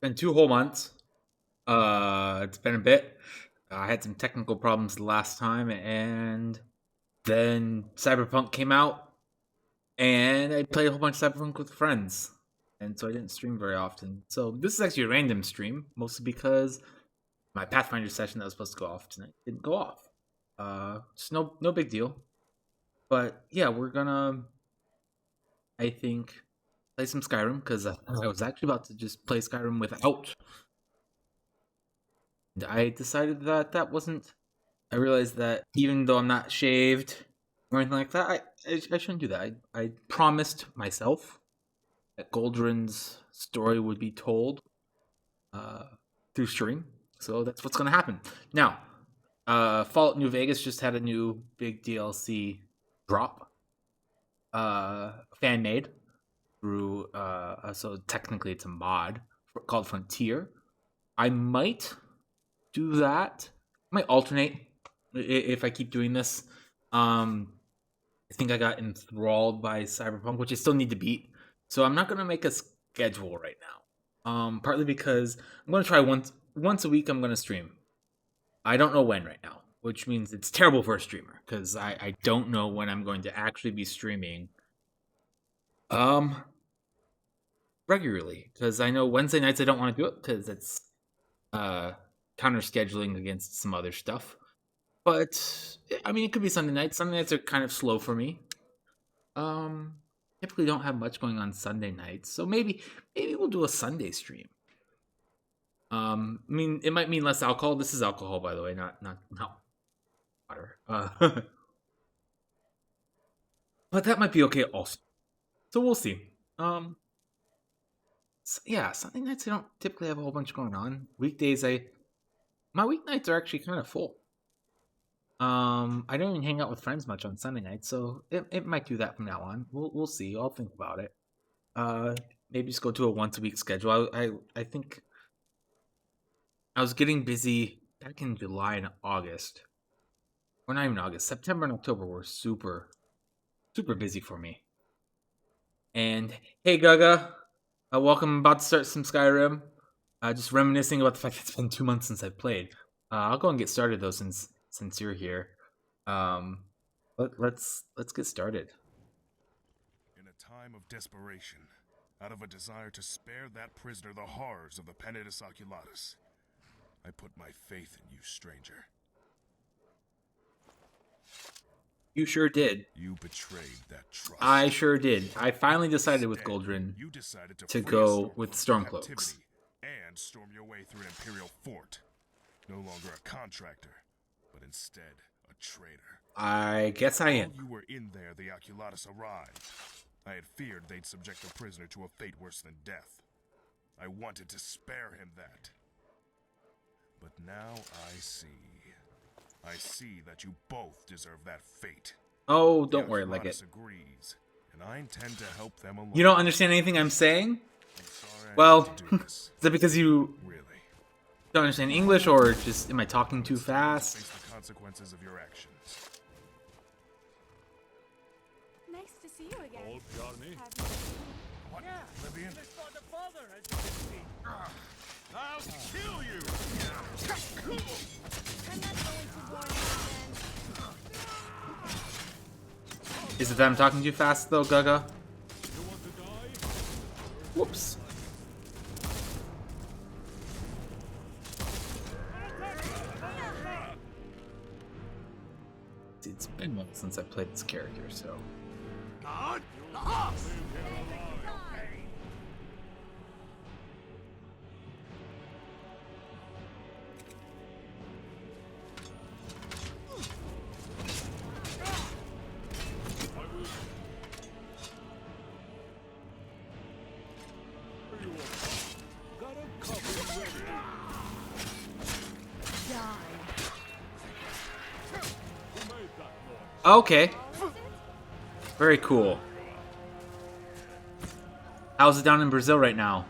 Been 2 whole months. It's been a bit. I had some technical problems the last time, and then Cyberpunk came out, and I played a whole bunch of Cyberpunk with friends, and so I didn't stream very often. So this is actually a random stream, mostly because my Pathfinder session that was supposed to go off tonight didn't go off. Just no big deal. But yeah, we're gonna, I think, play some Skyrim because I was actually about to just play Skyrim without. I decided that that wasn't. I realized that even though I'm not shaved or anything like that, I shouldn't do that. I promised myself that Guldren's story would be told uh, through stream, so that's what's going to happen. Now, Fallout New Vegas just had a new big DLC drop, fan made through. So technically, it's a mod called Frontier. I might do that. I might alternate if I keep doing this. I think I got enthralled by Cyberpunk, which I still need to beat. So I'm not gonna make a schedule right now. Partly because I'm gonna try once a week. I'm gonna stream. I don't know when right now, which means it's terrible for a streamer because I don't know when I'm going to actually be streaming. Um, regularly because I know Wednesday nights I don't want to do it because it's uh counter scheduling against some other stuff. But I mean, it could be Sunday nights. Sunday nights are kind of slow for me. Um, Typically don't have much going on Sunday nights, so maybe we'll do a Sunday stream. I mean, it might mean less alcohol. This is alcohol, by the way, not water. But that might be okay also. So we'll see. Yeah, Sunday nights I don't typically have a whole bunch going on. Weekdays, my weeknights are actually kind of full. I don't even hang out with friends much on Sunday nights, so it might do that from now on. We'll see. I'll think about it. Uh, Maybe just go to a once a week schedule. I think I was getting busy back in July and August, or not even August. September and October were super busy for me. And hey, Gaga, welcome. I'm about to start some Skyrim. Just reminiscing about the fact that it's been 2 months since I played. I'll go and get started though, since you're here. Um, let's get started. In a time of desperation, out of a desire to spare that prisoner the horrors of the Penitus Oculatus, I put my faith in you, stranger. You sure did. You betrayed that trust. I sure did. I finally decided with Instead, Guldren you decided to free go with Stormcloak from Stormcloaks. captivity and storm your way through an Imperial fort. No longer a contractor, but instead a traitor. I guess I am. While you were in there, the Oculatus arrived. I had feared they'd subject the prisoner to a fate worse than death. I wanted to spare him that. But now I see. I see that you both deserve that fate. Oh, don't worry, like it. Agrees, and I intend to help them along. You don't understand anything I'm saying? I'm sorry Well, I had to do this. is that because you Really. don't understand English, or just am I talking too fast? Face the consequences of your actions. Nice to see you again. Old Johnny. What? Libyan? I'll kill you! I'm not going to warn you Is it that I'm talking too fast, though, Gaga? You want to die? Whoops. It's been months since I played this character, so... God? Us! Got a cover ready. Who made that noise? Okay. Very cool. How's it down in Brazil right now?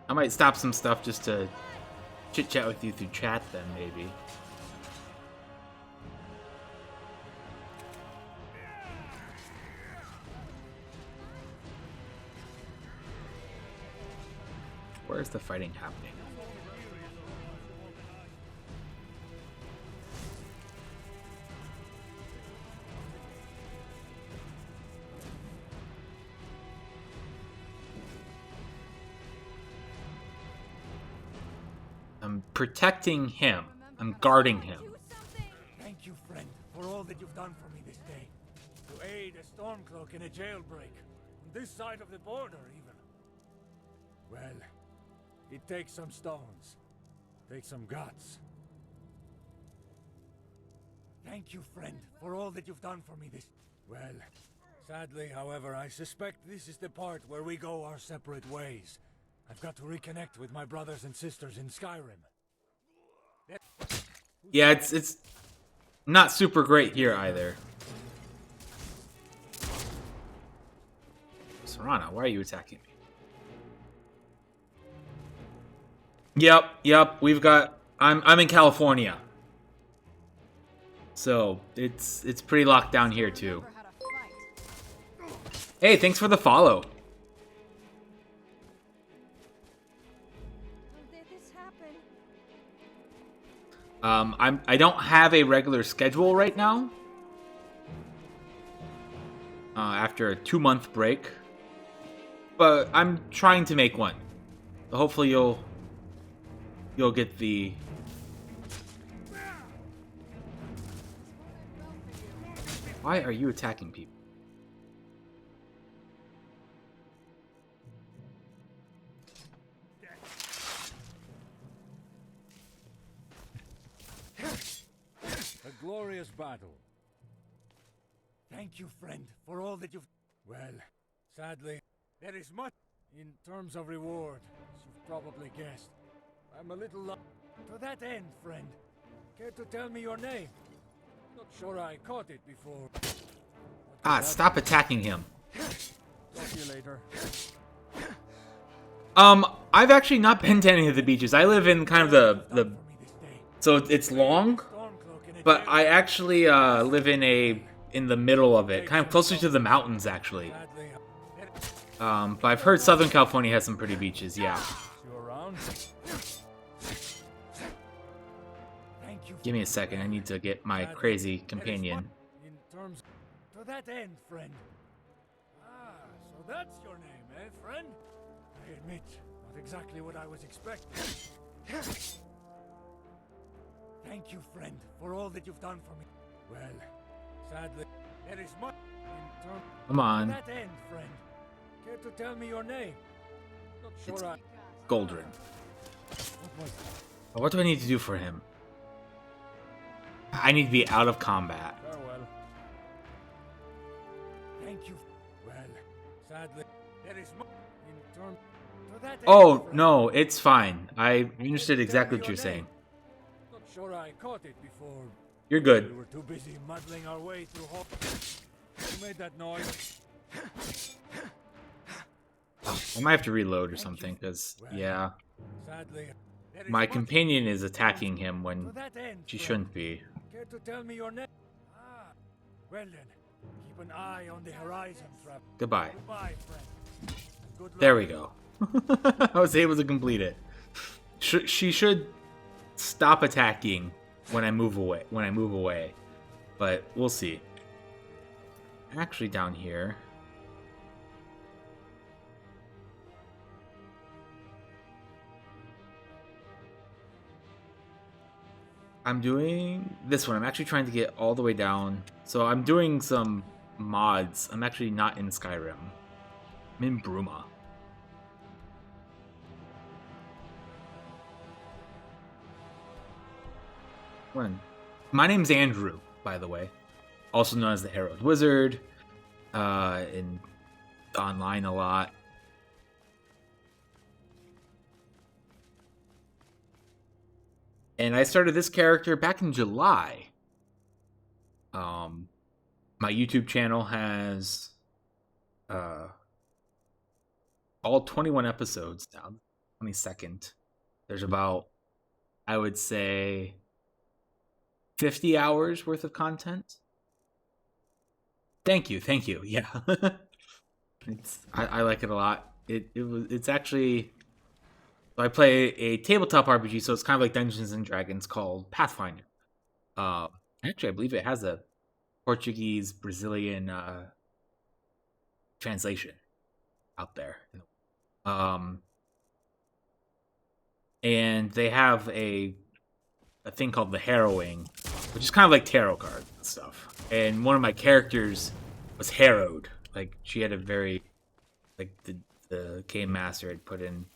I might stop some stuff just to chit chat with you through chat then, maybe. Where's the fighting happening? I'm protecting him. I'm guarding him. Do something. Thank you, friend, for all that you've done for me this day. To aid a Stormcloak in a jailbreak. On this side of the border, even. Well, it takes some stones. Takes some guts. Thank you, friend, for all that you've done for me this... Well, sadly, however, I suspect this is the part where we go our separate ways. I've got to reconnect with my brothers and sisters in Skyrim. Yeah, it's not super great here either. Serana, why are you attacking me? Yep, we've got... I'm in California. So, it's pretty locked down here too. Never had a fight. Hey, thanks for the follow. How did this happen? I don't have a regular schedule right now. After a 2-month break, but I'm trying to make one. So hopefully you'll get the. Why are you attacking people? A glorious battle. Thank you, friend, for all that you've... Well, sadly, there is much in terms of reward, as you've probably guessed. I'm a little to that end, friend. Care to tell me your name? Not sure I caught it before. Stop attacking him. Talk to you later. I've actually not been to any of the beaches. I live in kind of the so it's long, but I actually live in the middle of it, kind of closer to the mountains actually. But I've heard Southern California has some pretty beaches. Yeah. You around? Thank you. Give me a second. I need to get my crazy companion. In terms to that end, friend. So that's your name, eh, friend? I admit, not exactly what I was expecting. Thank you, friend, for all that you've done for me. Well, sadly, there is much in terms Come on, to that end, friend. Care to tell me your name? Not sure It's- I... Guldren. What was it? What do I need to do for him? I need to be out of combat. Farewell. Thank you. Well, sadly, there is much in terms to that end, Oh friend. no, it's fine. I understood exactly what you're saying. Not sure I caught it before. You're We good. were too busy muddling our way through hop. Who made that noise? I might have to reload or something, because, yeah. Sadly, there is My much companion is attacking him to when that end, she friend. shouldn't be. Care to tell me your name? Well then, keep an eye on the horizon, Trap. Goodbye. Goodbye, friend. And good luck. There we go. I was able to complete it. She should stop attacking when I move away. But we'll see. Actually, down here. I'm doing this one. I'm actually trying to get all the way down. So I'm doing some mods. I'm actually not in Skyrim. I'm in Bruma. When my name's Andrew, by the way, also known as the Herald Wizard, in online a lot. And I started this character back in July. My YouTube channel has all 21 episodes now. 22nd. There's about I would say 50 hours worth of content. Thank you. Yeah. I like it a lot. It's actually, I play a tabletop RPG, so it's kind of like Dungeons and Dragons called Pathfinder. Uh, Actually, I believe it has a Portuguese Brazilian translation out there. Um, and they have a thing called the Harrowing, which is kind of like tarot cards and stuff. And one of my characters was harrowed. Like she had a very like the game master had put in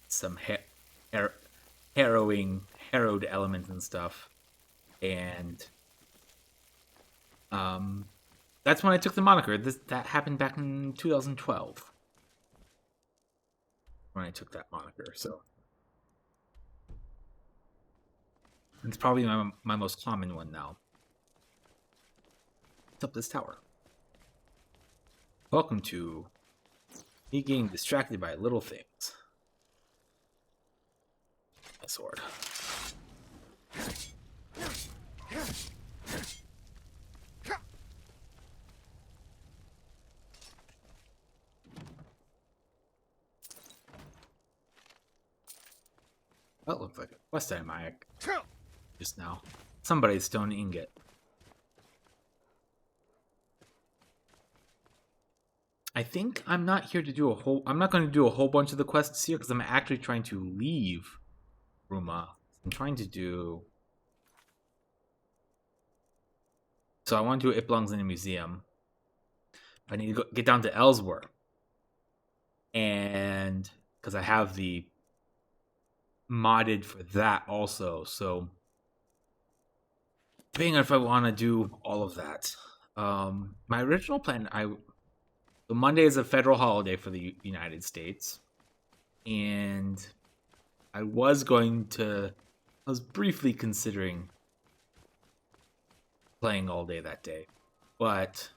some harrowed elements and stuff, and that's when I took the moniker. That happened back in 2012 when I took that moniker. So it's probably my most common one now. What's up this tower? Welcome to me getting distracted by little things. My sword. That looks like a quest item I just now. Somebody's stone ingot. I think I'm not here to do I'm not going to do a whole bunch of the quests here because I'm actually trying to leave Bruma. I'm trying to do. So I want to do It Belongs in a Museum. I need to get down to Ellsworth. And because I have the modded for that also. So depending on if I want to do all of that. My original plan, the Monday is a federal holiday for the United States. And I was briefly considering playing all day that day. But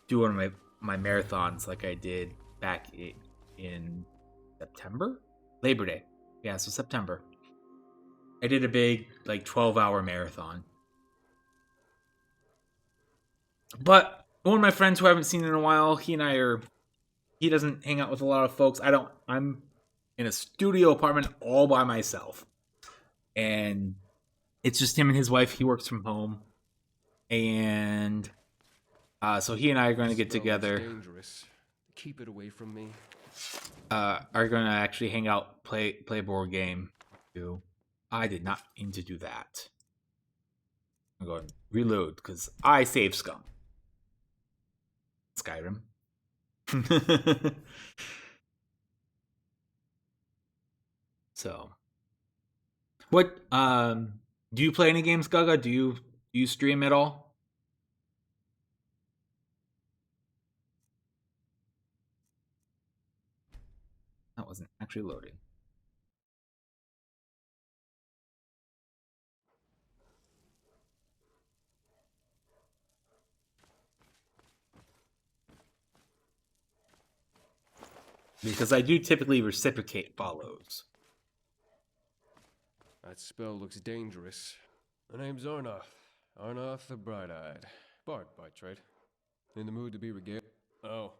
do one of my marathons like I did back in September? Labor Day. Yeah, so September. I did a big, 12-hour marathon. But one of my friends who I haven't seen in a while, he doesn't hang out with a lot of folks. I'm in a studio apartment all by myself. And it's just him and his wife. He works from home. And so he and I are going to get together. Dangerous. Keep it away from me. Are going to actually hang out, play a board game. Too. I did not mean to do that. I'm going to reload because I save scum. Skyrim. So, what do you play any games, Gaga? Do you stream at all? That wasn't actually loading. Because I do typically reciprocate follows. That spell looks dangerous. My name's Arnoth. Arnoth the Bright-Eyed. Bard by trade. In the mood to be regaled. Oh.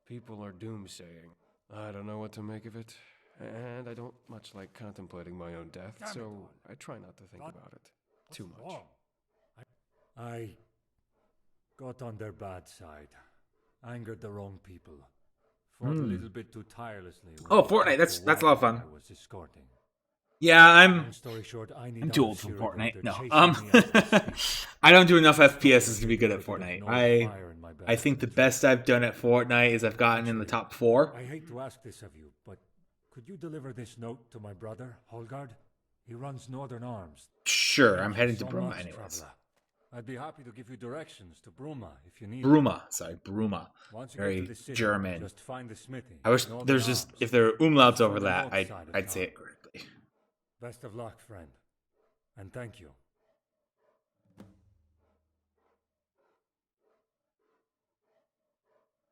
People are doomsaying. I don't know what to make of it. And I don't much like contemplating my own death, so I try not to think about it too much. I got on their bad side. Angered the wrong people. Fought a little bit too tirelessly. Oh, Fortnite. That's a lot of fun. I was escorting. Yeah, I'm Story short, I'm too old for Fortnite. No. I don't do enough FPSs to be good at Fortnite. I think the best I've done at Fortnite is I've gotten in the top 4. I hate to ask this of you, but could you deliver this note to my brother, Holgard? He runs Northern Arms. Sure, I'm heading to Bruma anyways. I'd be happy to give you directions to Bruma if you need. Bruma. Once you Very get to the city, German. Just find the smithy. I wish there's just if there are umlauts over that, I'd say it correctly. Best of luck, friend. And thank you.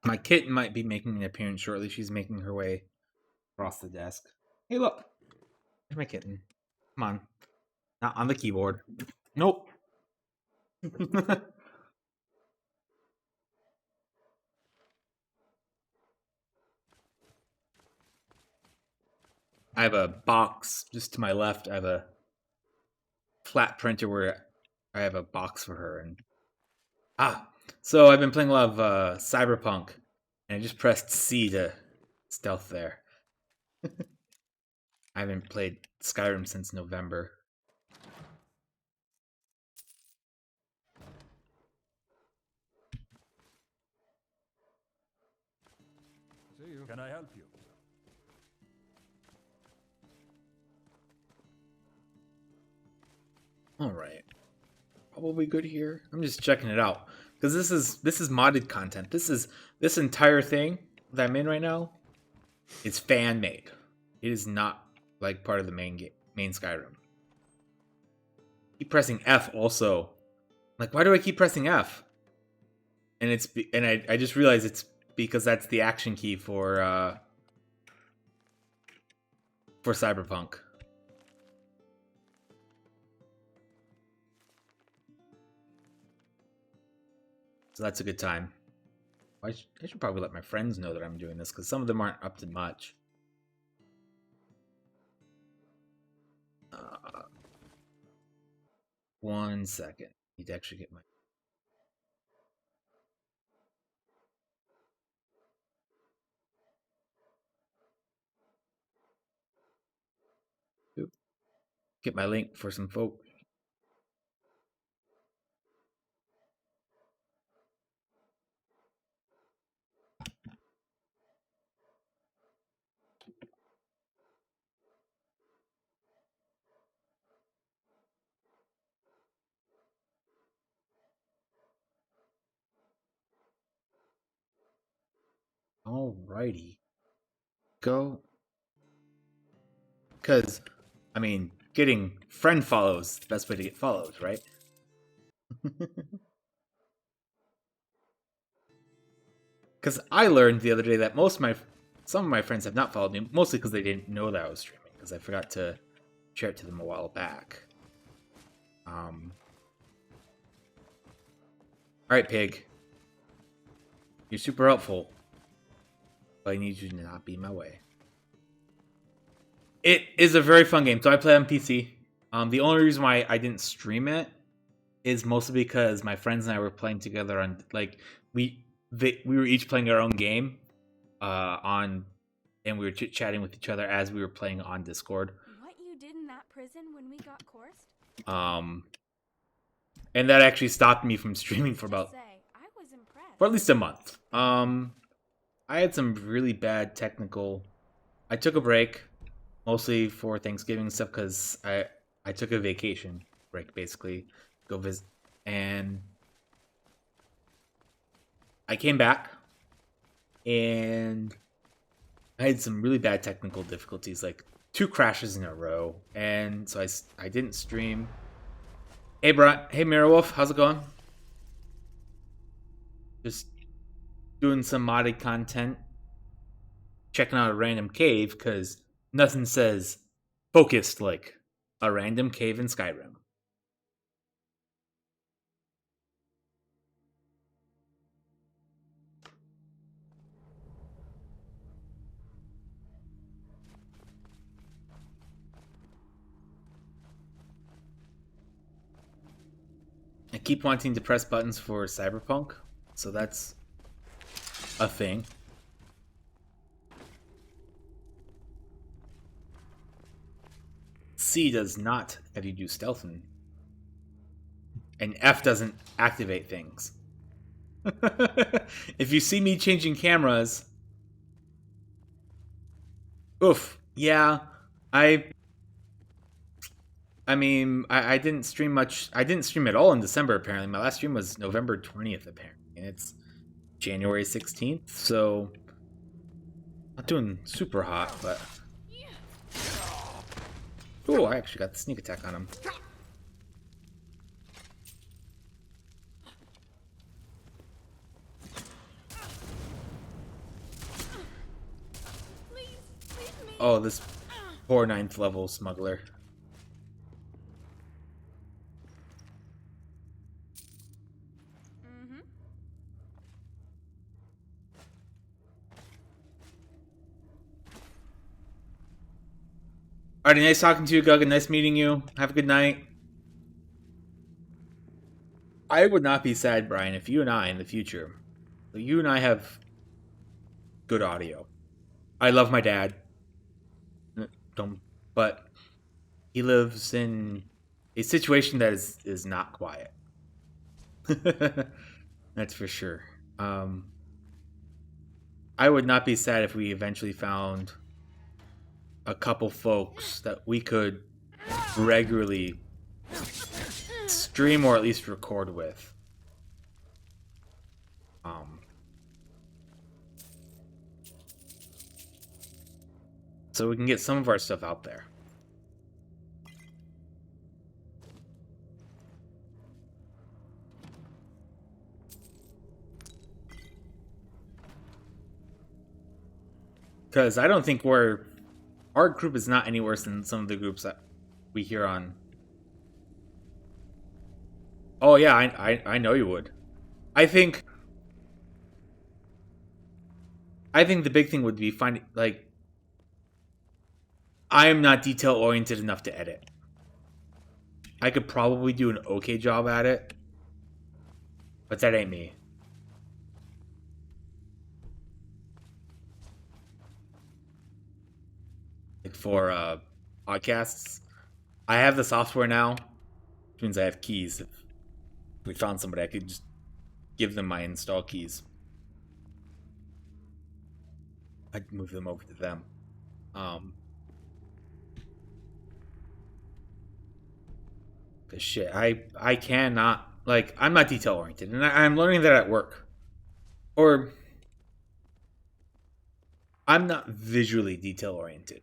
My kitten might be making an appearance shortly. She's making her way across the desk. Hey, look. my kitten? Come on. Not on the keyboard. Nope. I have a box just to my left. I have a flat printer where I have a box for her. And so I've been playing a lot of Cyberpunk, and I just pressed C to stealth there. I haven't played Skyrim since November. See you. Can I help you? All right, probably good here. I'm just checking it out because this is modded content. This entire thing that I'm in right now is fan made. It is not like part of the main Skyrim. Keep pressing F also. Like, why do I keep pressing F? And I just realized it's because that's the action key for Cyberpunk. So that's a good time. I should probably let my friends know that I'm doing this because some of them aren't up to much. One second. Need to actually get my... Get my link for some folk. Alrighty. Go. Because, I mean, getting friend follows is the best way to get follows, right? Because I learned the other day that some of my friends have not followed me, mostly because they didn't know that I was streaming, because I forgot to share it to them a while back. Alright, Pig. You're super helpful. But I need you to not be in my way. It is a very fun game. So I play on PC. The only reason why I didn't stream it is mostly because my friends and I were playing together on, like, we were each playing our own game and we were chit-chatting with each other as we were playing on Discord. What you did in that prison when we got coursed? And that actually stopped me from streaming for about, I was impressed. for at least a month. I had some really bad technical... I took a break, mostly for Thanksgiving and stuff, because I took a vacation break, basically, go visit, and I came back, and I had some really bad technical difficulties, like 2 crashes in a row, and so I didn't stream. Hey, hey, Mirrorwolf, how's it going? Just doing some modded content, checking out a random cave, because nothing says focused like a random cave in Skyrim. I keep wanting to press buttons for Cyberpunk, so that's a thing. C does not have you do stealthing. And F doesn't activate things. If you see me changing cameras... Oof. Yeah. I mean, I didn't stream much. I didn't stream at all in December, apparently. My last stream was November 20th, apparently. And it's January 16th, so... Not doing super hot, but... Oh, I actually got the sneak attack on him. Oh, this Poor ninth level smuggler. Mm-hmm. Alrighty, nice talking to you, Guggen. Nice meeting you. Have a good night. I would not be sad, Brian, if you and I in the future, you and I have good audio. I love my dad. Don't, but he lives in a situation that is not quiet. That's for sure. I would not be sad if we eventually found a couple folks that we could regularly stream or at least record with. So we can get some of our stuff out there. Because I don't think our group is not any worse than some of the groups that we hear on. Oh yeah, I know you would. I think the big thing would be finding, like, I am not detail oriented enough to edit. I could probably do an okay job at it, but that ain't me. Like for podcasts, I have the software now, which means I have keys. If we found somebody, I could just give them my install keys. I'd move them over to them. Cause shit, I cannot, like, I'm not detail oriented, and I'm learning that at work. Or I'm not visually detail oriented.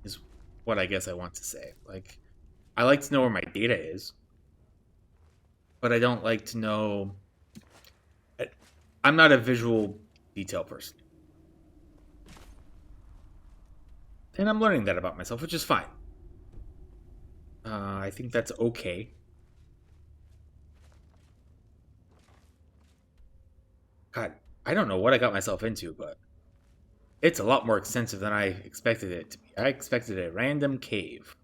Is what I guess I want to say. Like, I like to know where my data is, but I don't like to know. I'm not a visual detail person. And I'm learning that about myself, which is fine. I think that's okay. God, I don't know what I got myself into, but it's a lot more extensive than I expected it to be. I expected a random cave.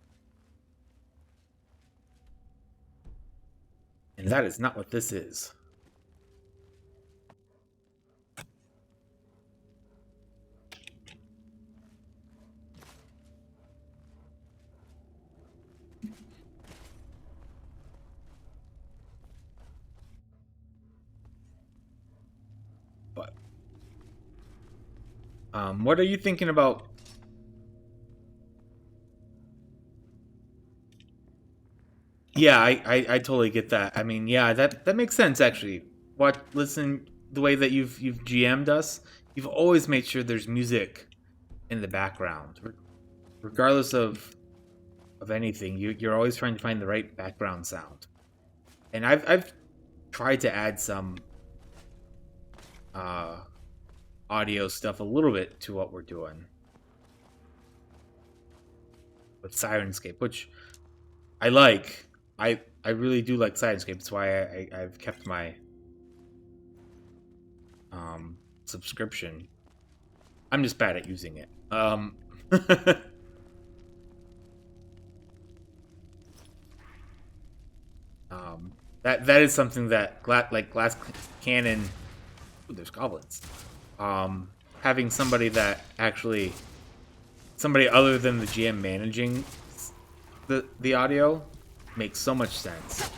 And that is not what this is. But what are you thinking about? Yeah, I totally get that. I mean, yeah, that makes sense actually. Listen, the way that you've GM'd us, you've always made sure there's music in the background, regardless of anything. You're always trying to find the right background sound, and I've tried to add some audio stuff a little bit to what we're doing with Sirenscape, which I like. I really do like Sirenscape. That's why I've kept my subscription. I'm just bad at using it. That is something that Glass Cannon. Ooh, there's goblins. Having somebody other than the GM managing the audio makes so much sense.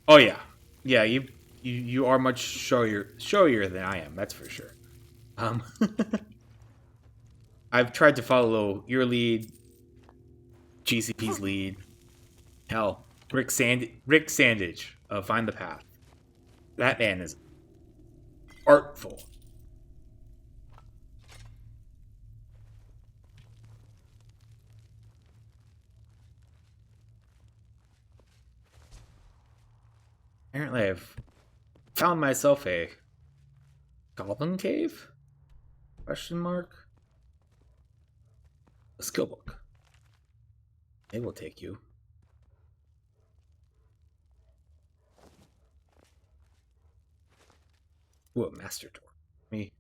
Oh yeah. You are much showier than I am. That's for sure. I've tried to follow your lead, GCP's lead. Hell, Rick Sandage of Find the Path. That man is artful. Apparently, I've found myself a goblin cave? Question mark? A skill book. It will take you. Ooh, a master door. Me.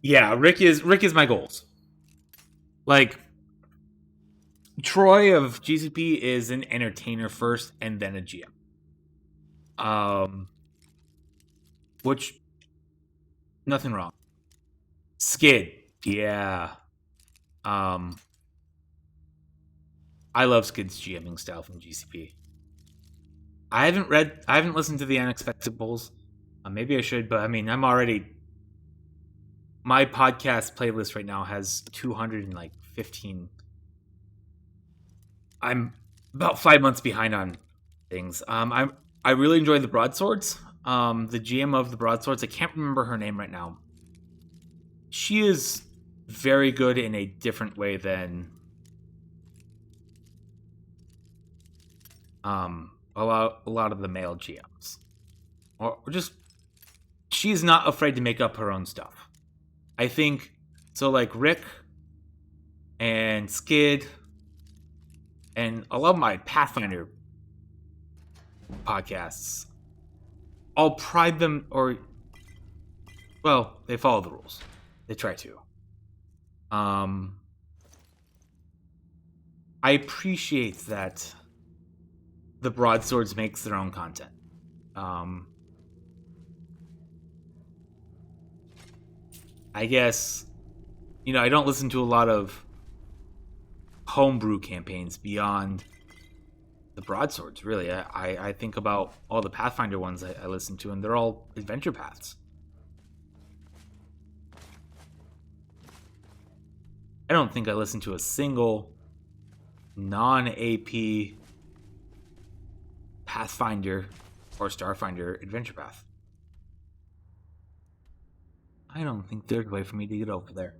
Yeah, Rick is my goals. Like Troy of GCP is an entertainer first and then a GM. Which nothing wrong. Skid, yeah. I love Skid's GMing style from GCP. I haven't listened to the Unexpectables. Maybe I should, but I mean, my podcast playlist right now has 215. I'm about 5 months behind on things. I really enjoy the Broadswords. The GM of the Broadswords, I can't remember her name right now. She is very good in a different way than a lot of the male GMs. Or just she's not afraid to make up her own stuff. I think so. Like Rick and Skid and a lot of my Pathfinder podcasts, I'll pride them, or well, they follow the rules. They try to. I appreciate that the Broadswords makes their own content. I guess, I don't listen to a lot of homebrew campaigns beyond the Broadswords, really. I think about all the Pathfinder ones I listen to, and they're all adventure paths. I don't think I listen to a single non-AP Pathfinder or Starfinder adventure path. I don't think there's a way for me to get over there.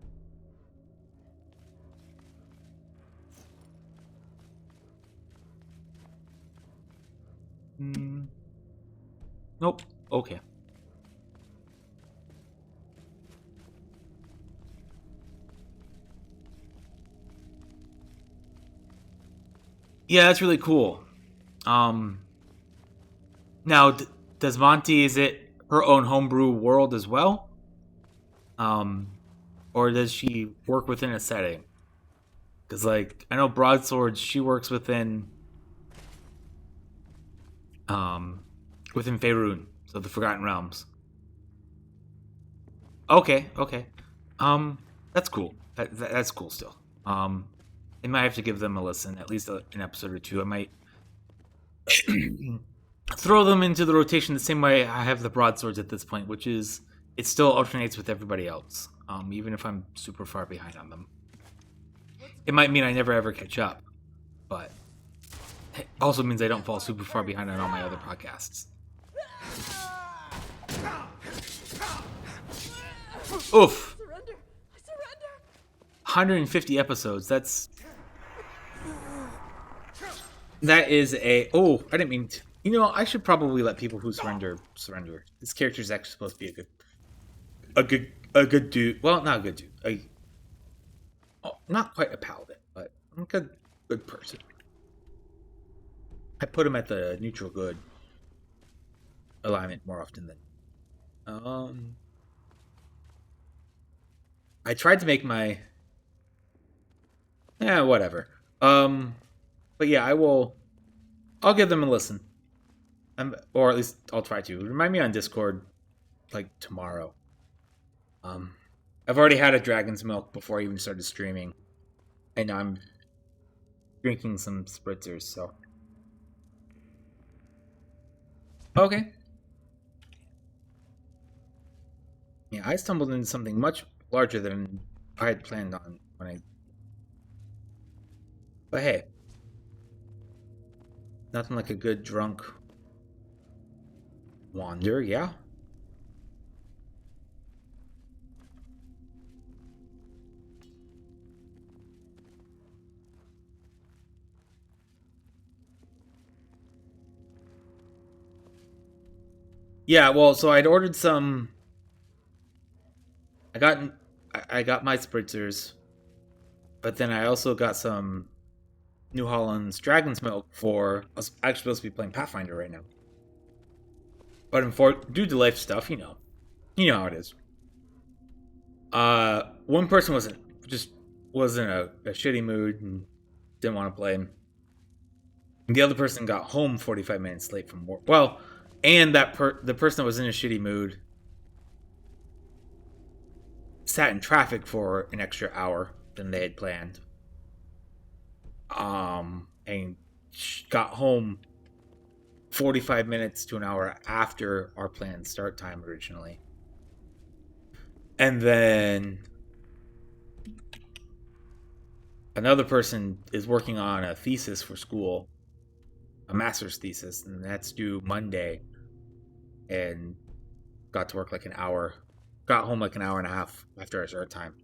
Nope. Okay. Yeah, that's really cool. Now, does Monty, is it her own homebrew world as well? Or does she work within a setting? Because, like, I know Broadswords, she works within Faerun, so the Forgotten Realms. Okay. That's cool. That's cool still. I might have to give them a listen, at least an episode or two. I might throw them into the rotation the same way I have the Broadswords at this point, which is it still alternates with everybody else, even if I'm super far behind on them. It might mean I never ever catch up, but it also means I don't fall super far behind on all my other podcasts. Oof. 150 episodes. That is a... Oh, I didn't mean to... I should probably let people who surrender. This character is actually supposed to be a good dude. Well, not a good dude. Not quite a paladin, but a good person. I put him at the neutral good alignment more often than... I tried to make my... whatever. But yeah, I'll give them a listen. Or at least I'll try to. Remind me on Discord, like, tomorrow. I've already had a dragon's milk before I even started streaming. And I'm drinking some spritzers, so... Okay. Yeah, I stumbled into something much larger than I had planned on when I... But hey. Nothing like a good drunk wander, yeah? Yeah, well, so I'd ordered some. I got I got my spritzers, but then I also got some New Holland's Dragon's Milk for. I was actually supposed to be playing Pathfinder right now, but due to life stuff, you know how it is. One person was in a shitty mood and didn't want to play. And the other person got home 45 minutes late from work. Well, and the person that was in a shitty mood sat in traffic for an extra hour than they had planned. And got home 45 minutes to an hour after our planned start time originally. And then another person is working on a thesis for school, a master's thesis, and that's due Monday. And got to work like an hour, got home like an hour and a half after our start time.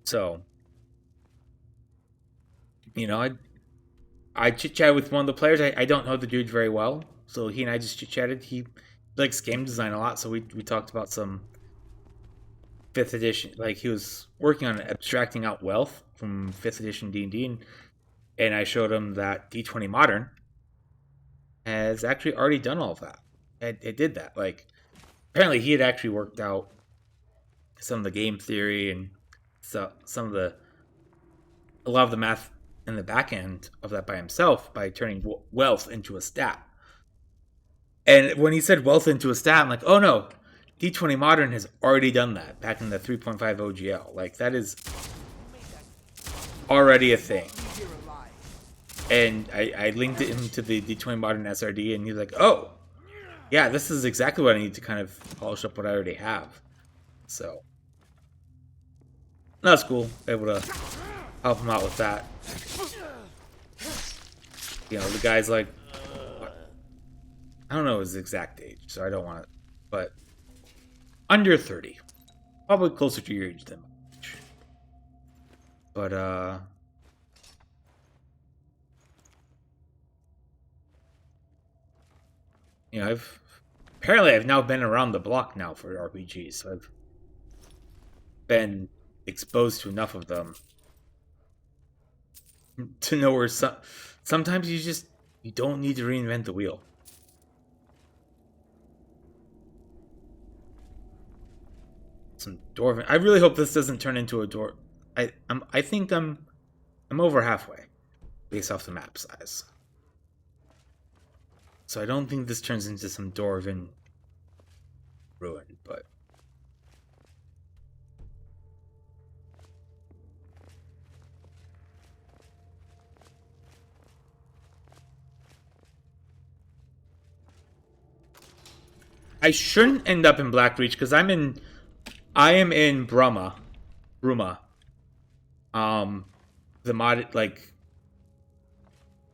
So, I chit-chatted with one of the players. I don't know the dude very well, so he and I just chit-chatted. He likes game design a lot, so we talked about some 5th edition. Like, he was working on abstracting out wealth from 5th edition D&D, and I showed him that D20 Modern has actually already done all of that. It did that. Like, apparently he had actually worked out some of the game theory and a lot of the math in the back end of that by himself by turning wealth into a stat. And when he said wealth into a stat, I'm like, oh no, D20 Modern has already done that back in the 3.5 OGL. Like, that is already a thing. And I linked it into the D20 Modern SRD, and he's like, oh, yeah, this is exactly what I need to kind of polish up what I already have. So, that's cool. Able to help him out with that. The guy's like, I don't know his exact age, so I don't want to, but under 30. Probably closer to your age than my age. But, I've now been around the block now for RPGs, so I've been exposed to enough of them to know where sometimes you don't need to reinvent the wheel. Some dwarven. I really hope this doesn't turn into a dwarf. I think I'm over halfway based off the map size. So I don't think this turns into some dwarven ruin, but I shouldn't end up in Blackreach because I am in Bruma. The mod, like,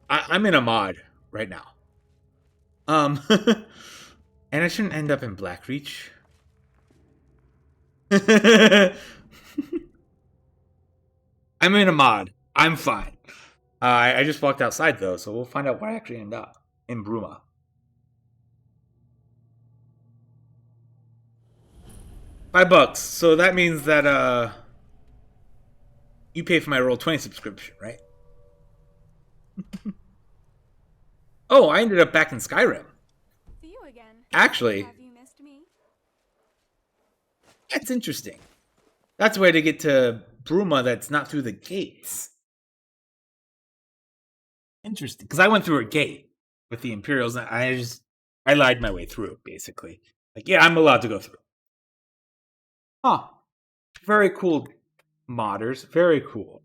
I'm in a mod right now. And I shouldn't end up in Blackreach. I'm in a mod. I'm fine. I just walked outside though, so we'll find out where I actually end up in Bruma. $5. So that means that you pay for my Roll20 subscription, right? Oh, I ended up back in Skyrim. See you again. Actually, Have you missed me? that's interesting. That's a way to get to Bruma that's not through the gates. Interesting, because I went through a gate with the Imperials, and I lied my way through, basically. Like, yeah, I'm allowed to go through. Huh. Very cool, modders. Very cool.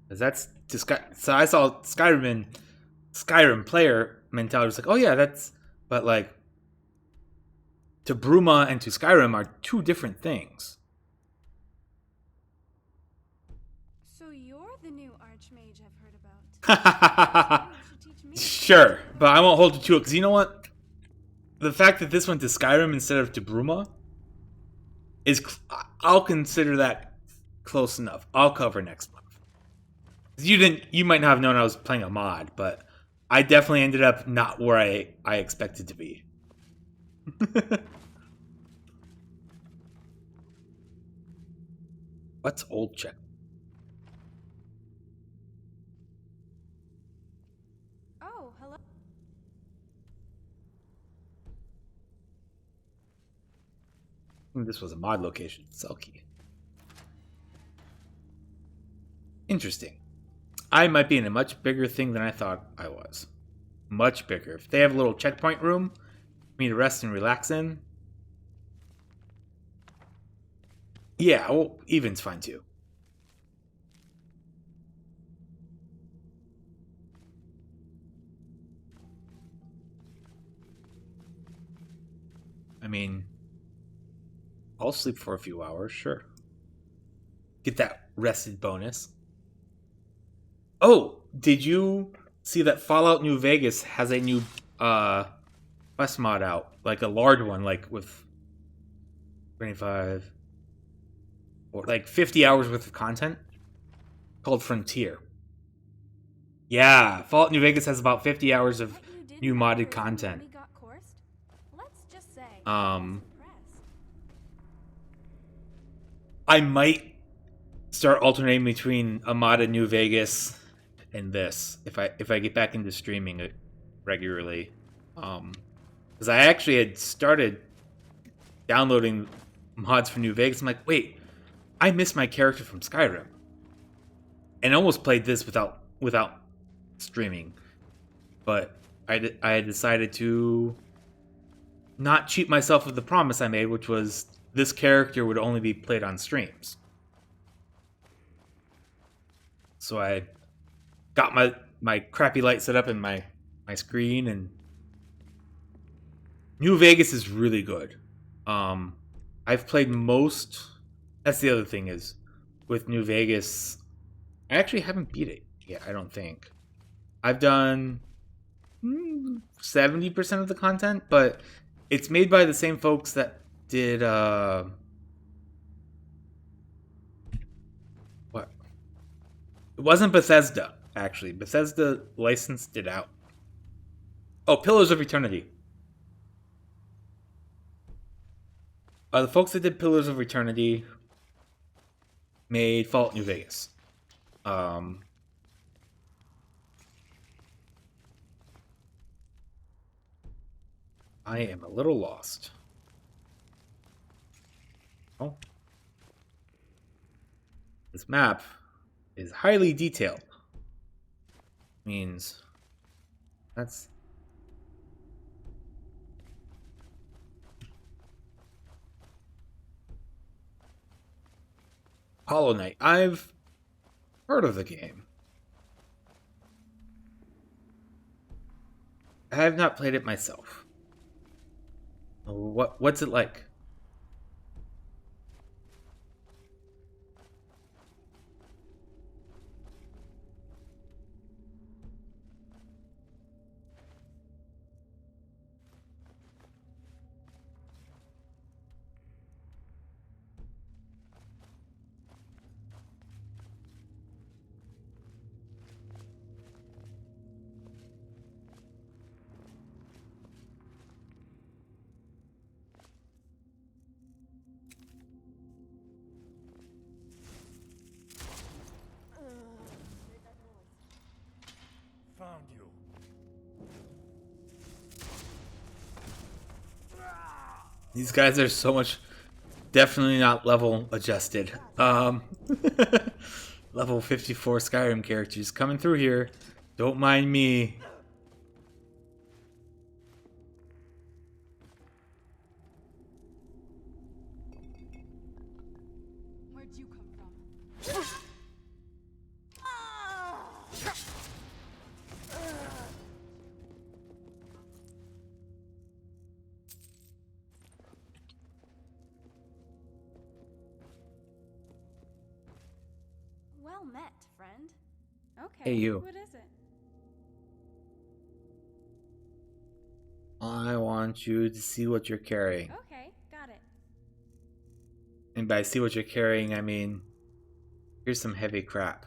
That's so I saw Skyrim player mentality was like, oh yeah, but like to Bruma and to Skyrim are two different things. So you're the new Archmage I've heard about. Maybe you should teach me. Sure, but I won't hold you to it because you know what? The fact that this went to Skyrim instead of to Bruma I'll consider that close enough. I'll cover next month. You might not have known I was playing a mod, but I definitely ended up not where I expected to be. What's old check? Oh, hello. This was a mod location. Selkie. Interesting. I might be in a much bigger thing than I thought I was. Much bigger. If they have a little checkpoint room for me to rest and relax in, yeah, well, even's fine too. I mean, I'll sleep for a few hours, sure. Get that rested bonus. Oh, did you see that Fallout New Vegas has a new quest mod out? Like a large one, like with 25 or like 50 hours worth of content called Frontier. Yeah, Fallout New Vegas has about 50 hours of What you did new in modded prison content. when we got coursed? Let's just say I was impressed. I might start alternating between a modded New Vegas and this if I get back into streaming it regularly. Because I actually had started downloading mods for New Vegas. I'm like, wait, I missed my character from Skyrim, and almost played this without streaming. But I had decided to not cheat myself of the promise I made, which was this character would only be played on streams. So I got my crappy light set up in my screen, and New Vegas is really good. I've played most. That's the other thing is with New Vegas, I actually haven't beat it yet. I don't think I've done 70% of the content, but it's made by the same folks that did what? It wasn't Bethesda actually. Bethesda licensed it out. Oh, Pillars of Eternity. The folks that did Pillars of Eternity made Fallout New Vegas. I am a little lost. Oh. This map is highly detailed. Means that's Hollow Knight. I've heard of the game. I have not played it myself. What's it like? Found you. These guys are so much definitely not level adjusted. Level 54 Skyrim characters coming through here. Don't mind me. Where'd you come from? Well met, friend. Okay. Hey, you. What is it? I want you to see what you're carrying. Okay, got it. And by see what you're carrying, I mean, here's some heavy crap.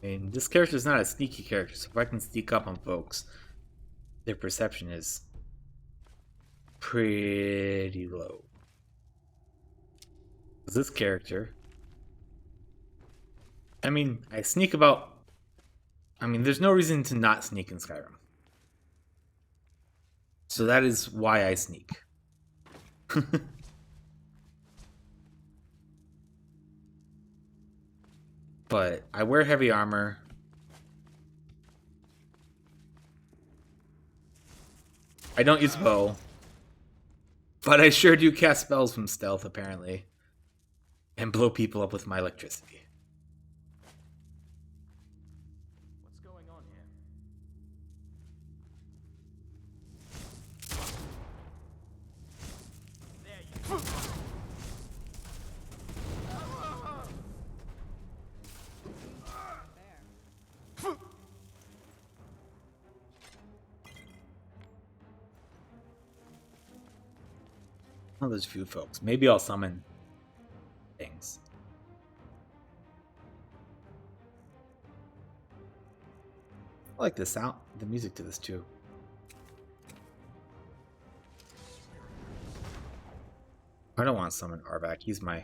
I mean, this character is not a sneaky character, so if I can sneak up on folks, their perception is pretty low. This character, I mean, I sneak about. I mean, there's no reason to not sneak in Skyrim. So that is why I sneak. But I wear heavy armor. I don't use bow. But I sure do cast spells from stealth, apparently. And blow people up with my electricity. What's going on here? There you go. Oh, there's a few folks. Maybe I'll summon things. I like the sound, the music to this too. I don't want to summon Arvak. He's my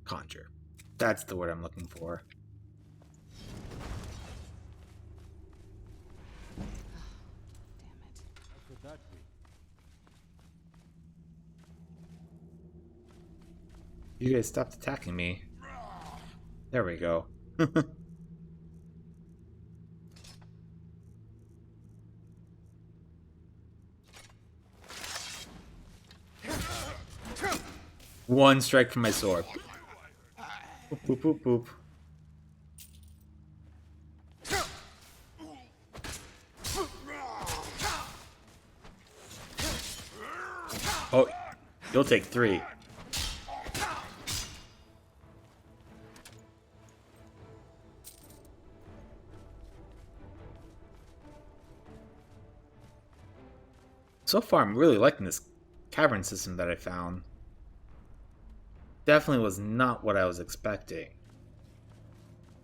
conjure. That's the word I'm looking for. How could that be? You guys stopped attacking me. There we go. One strike from my sword. Boop, boop, boop, boop. Oh, you'll take 3. So far, I'm really liking this cavern system that I found. Definitely was not what I was expecting.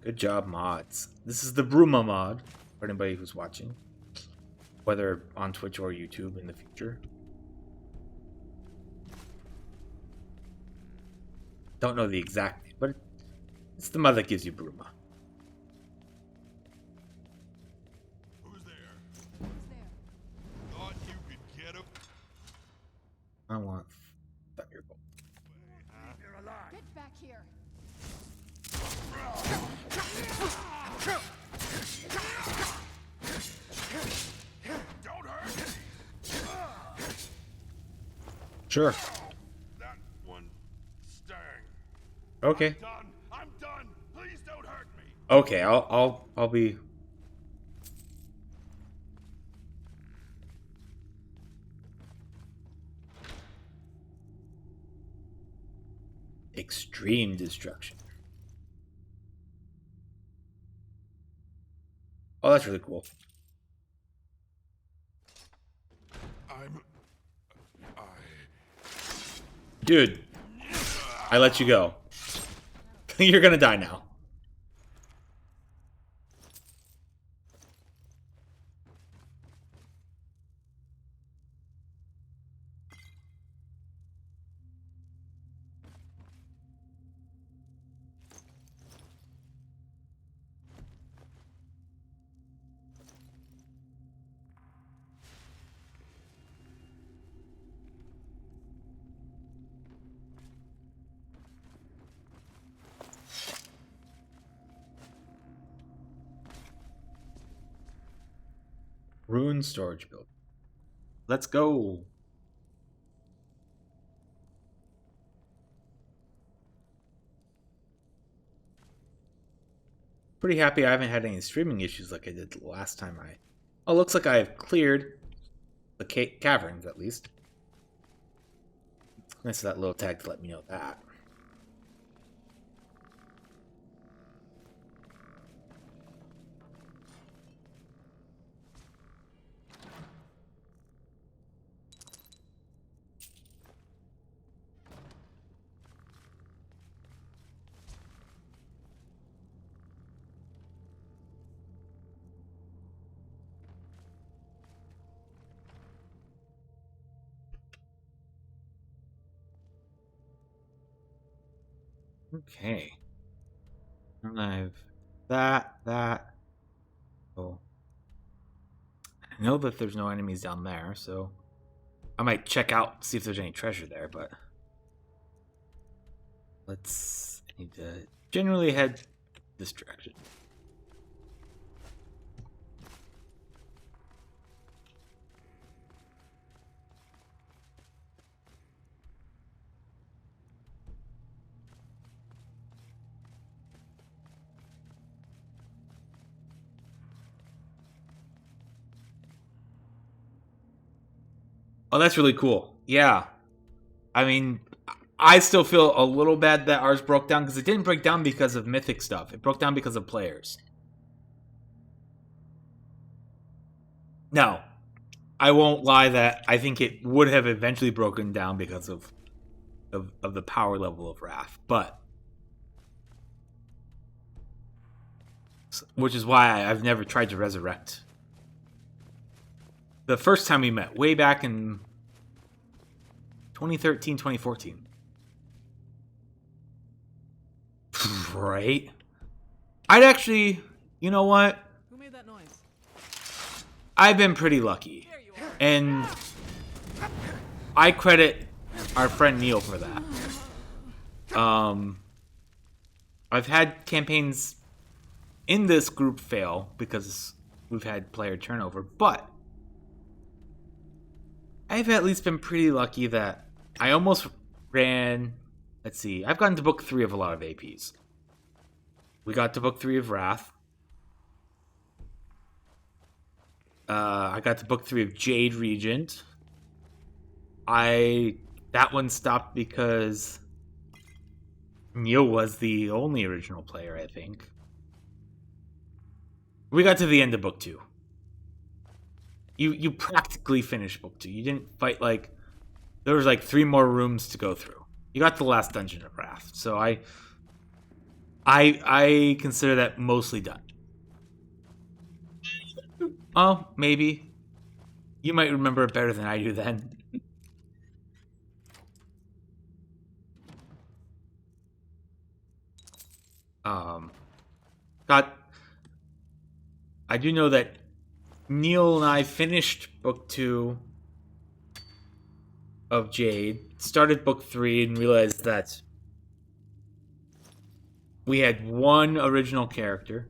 Good job, mods. This is the Bruma mod, for anybody who's watching. Whether on Twitch or YouTube in the future. Don't know the exact name, but it's the mod that gives you Bruma. Who's there? Thought you could get him? I want Thunderbolt. You're alive. Get back here. Don't hurt me! Sure. That one stung. Okay. I'm done. Please don't hurt me. Okay, I'll be. Extreme destruction. Oh, that's really cool. Dude, I let you go. You're gonna die now. Ruined storage building. Let's go. Pretty happy I haven't had any streaming issues like I did the last time I... Oh, looks like I've cleared the caverns, at least. Nice of that little tag to let me know that. Okay. And I've that. Oh. I know that there's no enemies down there, so I might check out, see if there's any treasure there, but I need to generally head this direction. Oh, that's really cool. Yeah. I mean, I still feel a little bad that ours broke down because it didn't break down because of mythic stuff. It broke down because of players. Now, I won't lie that I think it would have eventually broken down because of the power level of Wrath, but which is why I've never tried to resurrect. The first time we met, way back in 2013, 2014. Right? I'd actually, you know what? Who made that noise? I've been pretty lucky. There you are. And I credit our friend Neil for that. I've had campaigns in this group fail because we've had player turnover, but I've at least been pretty lucky that I almost ran. Let's see, I've gotten to book 3 of a lot of APs. We got to book 3 of Wrath. I got to book 3 of Jade Regent. That one stopped because Neil was the only original player, I think. We got to the end of book 2. You practically finished book 2. You didn't fight there was 3 more rooms to go through. You got to the last dungeon of Wrath. So I consider that mostly done. Oh, maybe. You might remember it better than I do then. I do know that Neil and I finished book 2 of Jade, started book 3, and realized that we had one original character.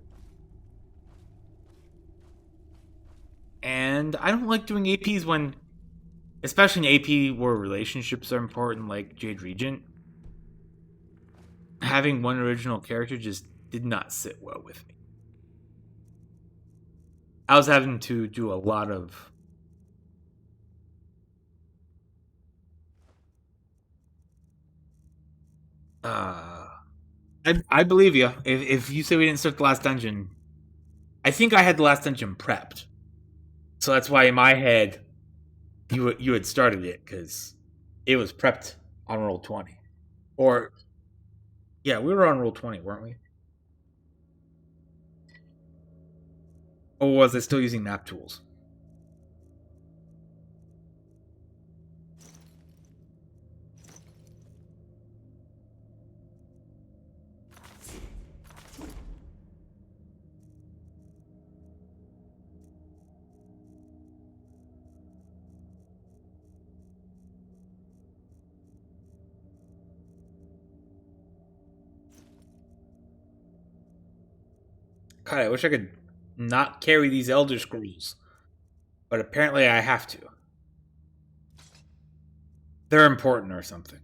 And I don't like doing APs when, especially an AP where relationships are important, like Jade Regent. Having one original character just did not sit well with me. I was having to do a lot of I believe you. If you say we didn't start the last dungeon, I think I had the last dungeon prepped. So that's why in my head you had started it, because it was prepped on roll 20. Or yeah, we were on roll 20, weren't we? Or was I still using map tools? God, I wish I could not carry these Elder Scrolls. But apparently I have to. They're important or something.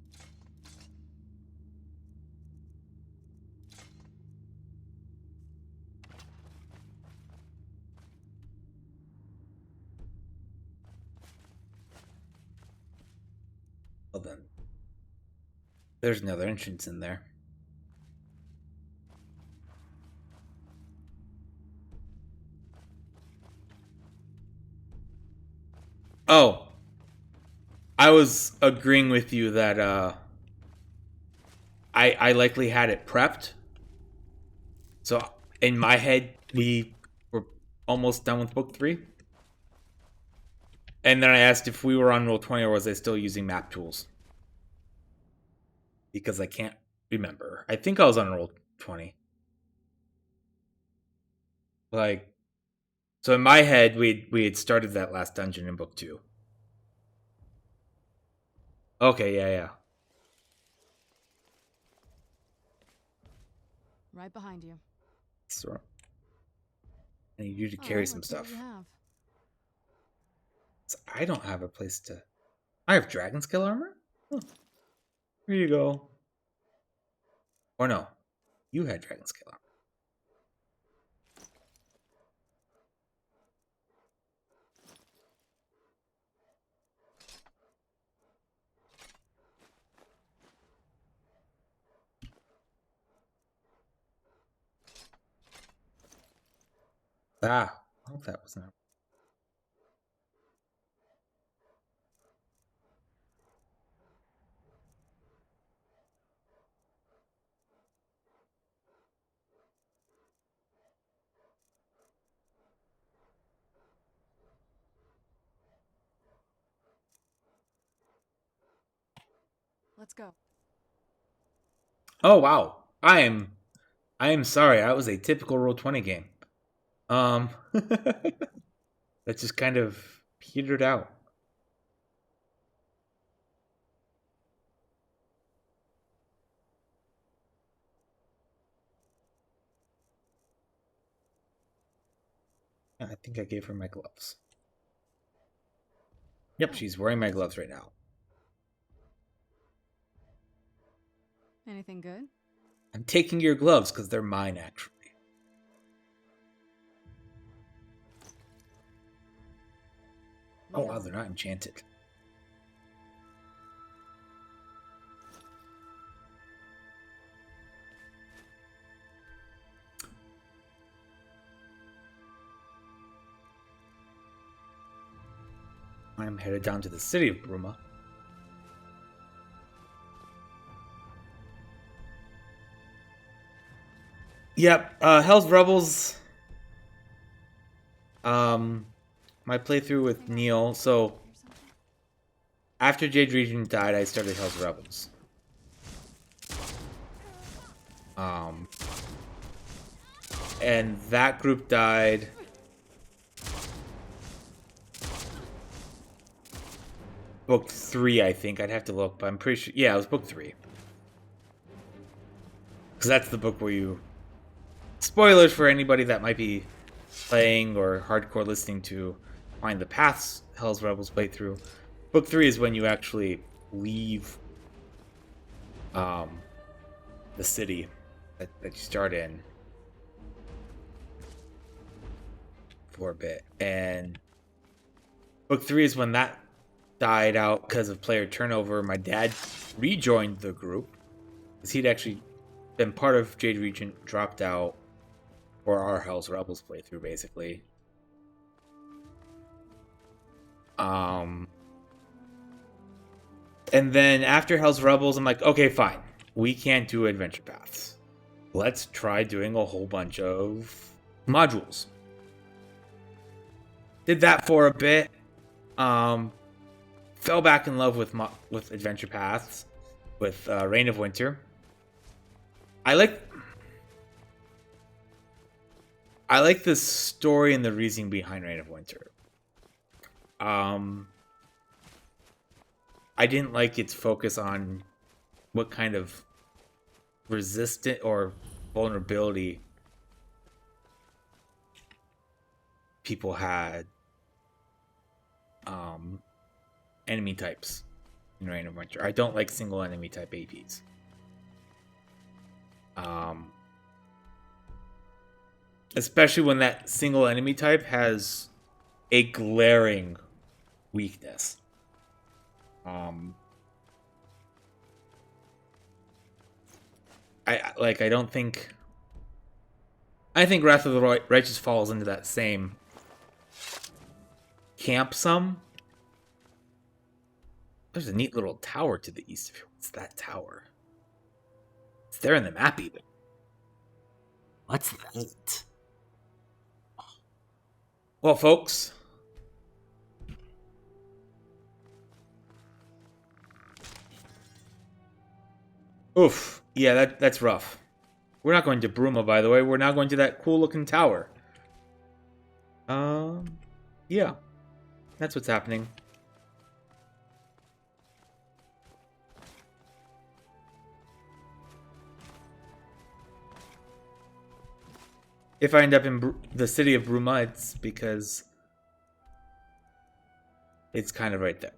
Well then. There's another entrance in there. Oh. I was agreeing with you that I likely had it prepped. So in my head we were almost done with book 3. And then I asked if we were on roll 20 or was I still using map tools. Because I can't remember. I think I was on roll 20. Like, so in my head, we had started that last dungeon in book 2. Okay, yeah. Right behind you. So I need you to All carry right, some let's see what stuff. you have. So I don't have a place to. I have dragon scale armor. Oh, here you go. Or no, you had dragon scale armor. Ah, I hope that was not. Let's go. Oh wow, I am sorry. That was a typical roll 20 game. That just kind of petered out. I think I gave her my gloves. Yep, she's wearing my gloves right now. Anything good? I'm taking your gloves because they're mine, actually. Oh, wow, they're not enchanted. I'm headed down to the city of Bruma. Yep, Hell's Rebels. My playthrough with Neil. So after Jade Regent died, I started Hell's Rebels. And that group died. Book 3, I think. I'd have to look, but I'm pretty sure. Yeah, it was book 3. Because that's the book where you. Spoilers for anybody that might be playing or hardcore listening to Find the Paths Hell's Rebels playthrough. Book 3 is when you actually leave the city that you start in for a bit. And book 3 is when that died out because of player turnover. My dad rejoined the group because he'd actually been part of Jade Regent, dropped out for our Hell's Rebels playthrough, basically. And then after Hell's Rebels, I'm like, okay, fine. We can't do adventure paths. Let's try doing a whole bunch of modules. Did that for a bit. Fell back in love with adventure paths, with Reign of Winter. I like the story and the reasoning behind Reign of Winter. I didn't like its focus on what kind of resistant or vulnerability people had. Enemy types in Reign of Winter. I don't like single enemy type APs. Especially when that single enemy type has a glaring weakness. I don't think. I think Wrath of the Righteous falls into that same camp some. There's a neat little tower to the east of here. What's that tower? It's there in the map even. What's that? Well, folks. Oof. Yeah, that's rough. We're not going to Bruma, by the way. We're now going to that cool-looking tower. Yeah. That's what's happening. If I end up in the city of Bruma, it's because it's kind of right there.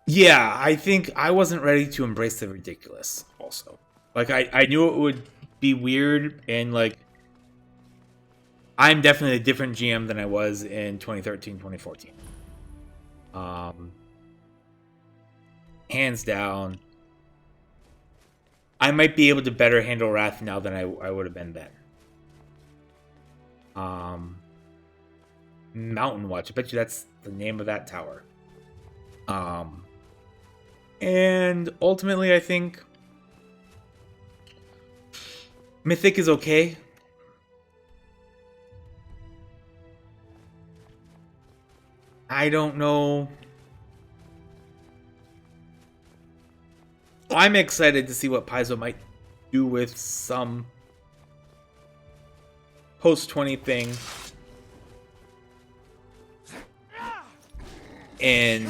Yeah, I think I wasn't ready to embrace the ridiculous also. Like, I knew it would be weird, and, like, I'm definitely a different GM than I was in 2013, 2014. Hands down. I might be able to better handle Wrath now than I would have been then. Mountain Watch. I bet you that's the name of that tower. And ultimately, I think Mythic is okay. I don't know. I'm excited to see what Paizo might do with some post-20 thing in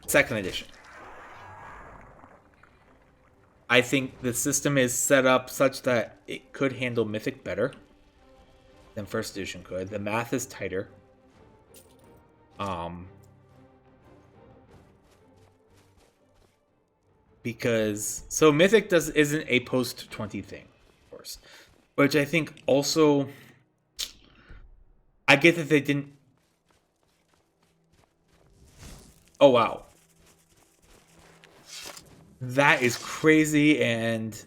2nd edition. I think the system is set up such that it could handle Mythic better than 1st edition could. The math is tighter. Because so Mythic isn't a post 20 thing, of course, which I think also I get that they didn't. Oh wow, that is crazy, and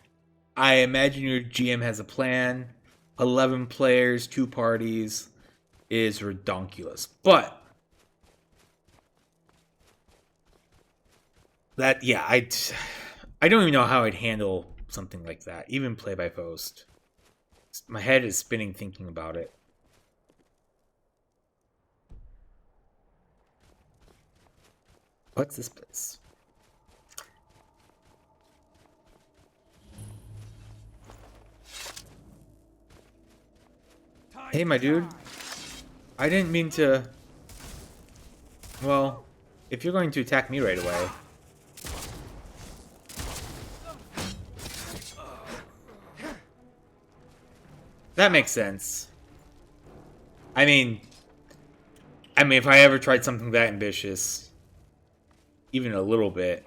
I imagine your GM has a plan. 11 players, 2 parties is redonkulous, but that, yeah, I don't even know how I'd handle something like that, even play by post. My head is spinning thinking about it. What's this place? Hey, my dude. I didn't mean to. Well, if you're going to attack me right away. That makes sense. I mean, if I ever tried something that ambitious, even a little bit,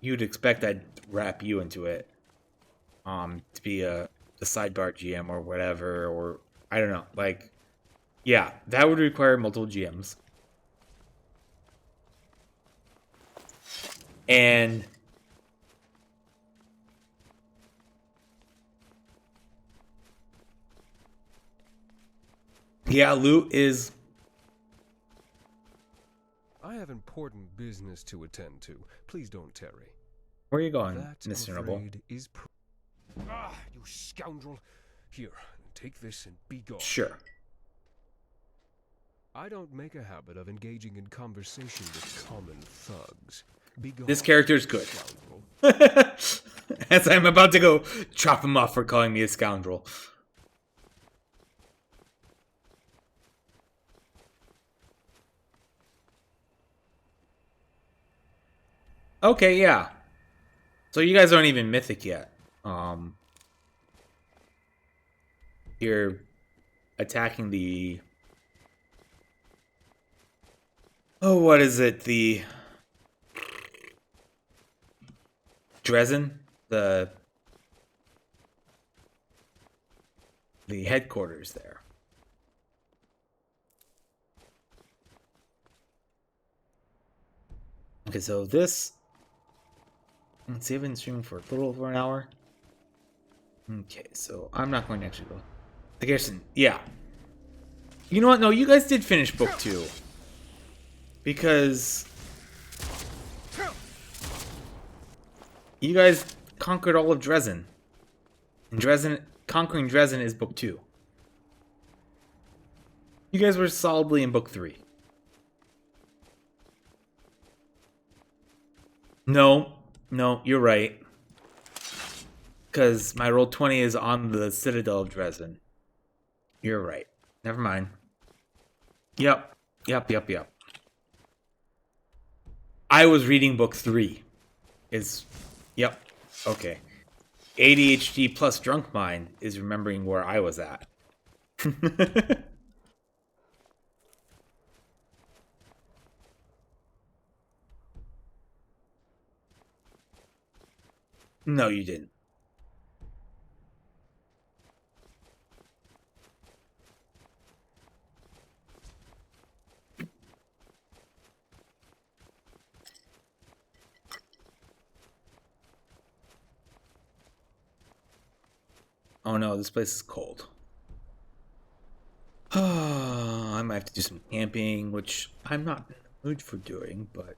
you'd expect I'd wrap you into it. To be the sidebar GM or whatever, or I don't know. Like, yeah, that would require multiple GMs. And yeah, loot is. I have important business to attend to. Please don't tarry. Where are you going, That, Mr. I'm Noble? afraid, is you scoundrel! Here, take this and be gone. Sure. I don't make a habit of engaging in conversation with common thugs. Be gone, This character's good. scoundrel. As I'm about to go chop him off for calling me a scoundrel. Okay, yeah. So you guys aren't even mythic yet. You're attacking the. Oh, what is it? The Dresden, the headquarters there. Okay, so this. Let's see, I've been streaming for a little over an hour. Okay, so I'm not going to actually go. I guess, yeah. You know what? No, you guys did finish book 2. Because you guys conquered all of Dresden. And conquering Dresden is book 2. You guys were solidly in book 3. No, you're right. Because my roll 20 is on the Citadel of Dresden. You're right. Never mind. Yep. I was reading book 3. Yep. Okay. ADHD plus drunk mind is remembering where I was at. No, you didn't. Oh no, this place is cold. I might have to do some camping, which I'm not in the mood for doing, but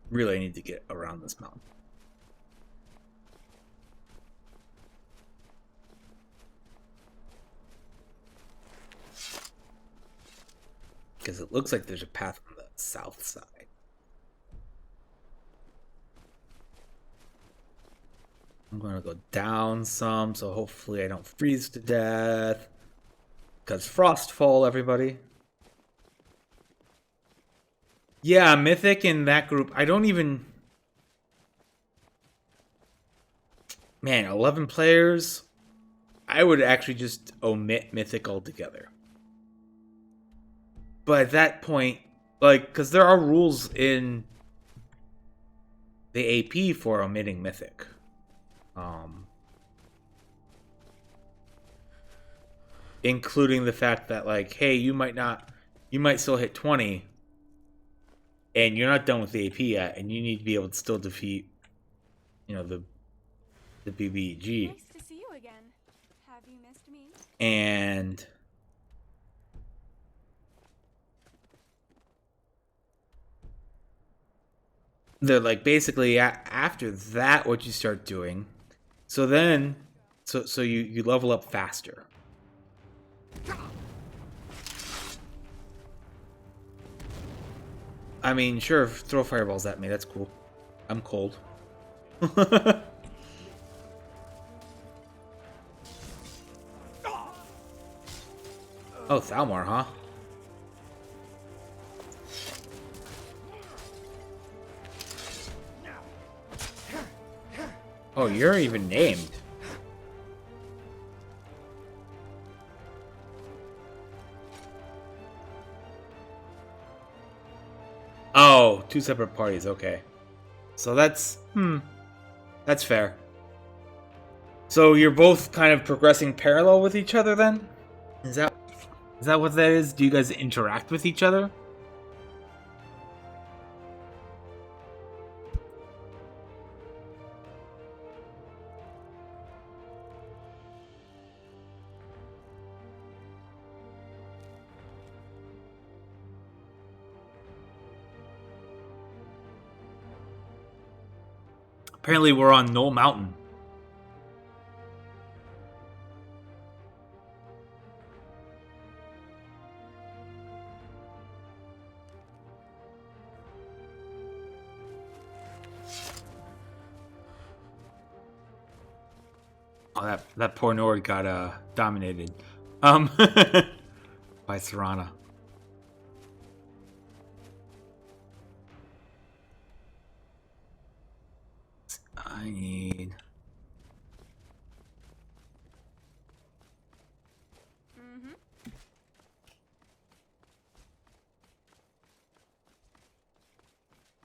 really I need to get around this mountain. Because it looks like there's a path on the south side. I'm going to go down some, so hopefully I don't freeze to death. Because frostfall, everybody. Yeah, Mythic in that group, I don't even... Man, 11 players? I would actually just omit Mythic altogether. But at that point, like, because there are rules in the AP for omitting Mythic. Including the fact that, like, hey, you might still hit 20, and you're not done with the AP yet, and you need to be able to still defeat, the BBG. Nice to see you again. Have you missed me? And they're like, basically, after that, what you start doing, so you level up faster. I mean, sure, throw fireballs at me, that's cool. I'm cold. Oh, Thalmor, huh? Oh, you're even named. Oh, 2 separate parties, okay. So that's fair. So you're both kind of progressing parallel with each other then? Is that what that is? Do you guys interact with each other? Apparently we're on Knoll Mountain. Oh, that poor Nord got dominated. By Serana. I need... Mm-hmm.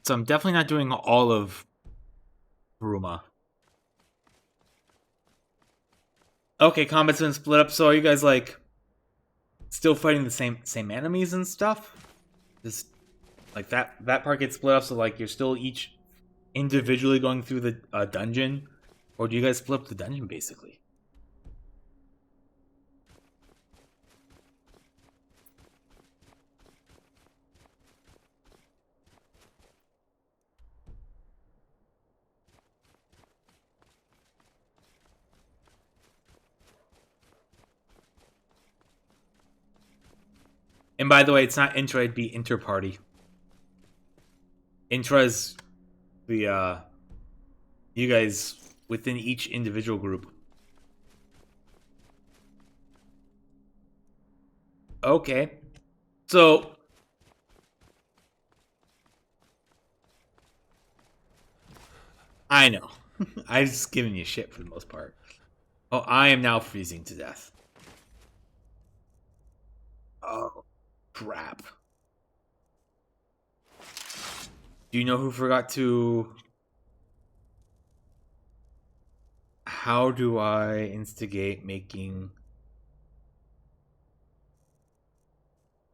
So I'm definitely not doing all of Bruma. Okay, combat's been split up, so are you guys, like, still fighting the same enemies and stuff? Just, like, that part gets split up, so, like, you're still each individually going through the dungeon? Or do you guys split up the dungeon, basically? And by the way, it's not intra, it'd be inter-party. Intra is the you guys within each individual group. Okay. So I know. I'm just giving you shit for the most part. Oh, I am now freezing to death. Oh, crap. Do you know who forgot to... How do I instigate making...